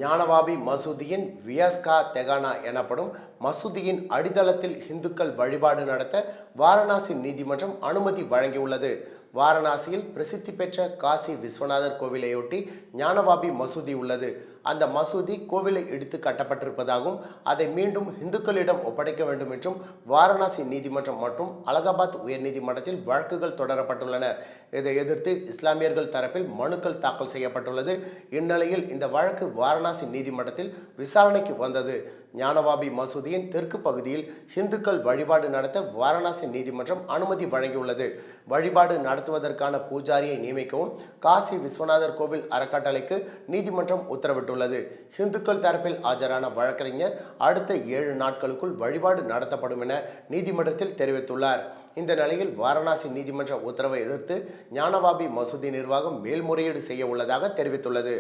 ஞானவாபி மசூதியின் வியஸ்கா தெகானா எனப்படும் மசூதியின் அடித்தளத்தில் இந்துக்கள் வழிபாடு நடத்த வாரணாசி நீதிமன்றம் அனுமதி வழங்கியுள்ளது. வாரணாசியில் பிரசித்தி பெற்ற காசி விஸ்வநாதர் கோவிலையொட்டி ஞானவாபி மசூதி உள்ளது. அந்த மசூதி கோவிலை இடித்து கட்டப்பட்டிருப்பதாகவும் அதை மீண்டும் இந்துக்களிடம் ஒப்படைக்க வேண்டும் என்றும் வாரணாசி நீதிமன்றம் மற்றும் அலகாபாத் உயர்நீதிமன்றத்தில் வழக்குகள் தொடரப்பட்டுள்ளன. இதை எதிர்த்து இஸ்லாமியர்கள் தரப்பில் மனுக்கள் தாக்கல் செய்யப்பட்டுள்ளது. இந்நிலையில் இந்த வழக்கு வாரணாசி நீதிமன்றத்தில் விசாரணைக்கு வந்தது. ஞானவாபி மசூதியின் தெற்கு பகுதியில் இந்துக்கள் வழிபாடு நடத்த வாரணாசி நீதிமன்றம் அனுமதி வழங்கியுள்ளது. வழிபாடு நடத்துவதற்கான பூஜாரியை நியமிக்கவும் காசி விஸ்வநாதர் கோவில் அறக்கட்டளைக்கு நீதிமன்றம் உத்தரவிட்டுள்ளது. இந்துக்கள் தரப்பில் ஆஜரான வழக்கறிஞர் அடுத்த 7 நாட்களுக்குள் வழிபாடு நடத்தப்படும் என நீதிமன்றத்தில் தெரிவித்துள்ளார். இந்த நிலையில் வாரணாசி நீதிமன்ற உத்தரவை எதிர்த்து ஞானவாபி மசூதி நிர்வாகம் மேல்முறையீடு செய்ய உள்ளதாக தெரிவித்துள்ளது.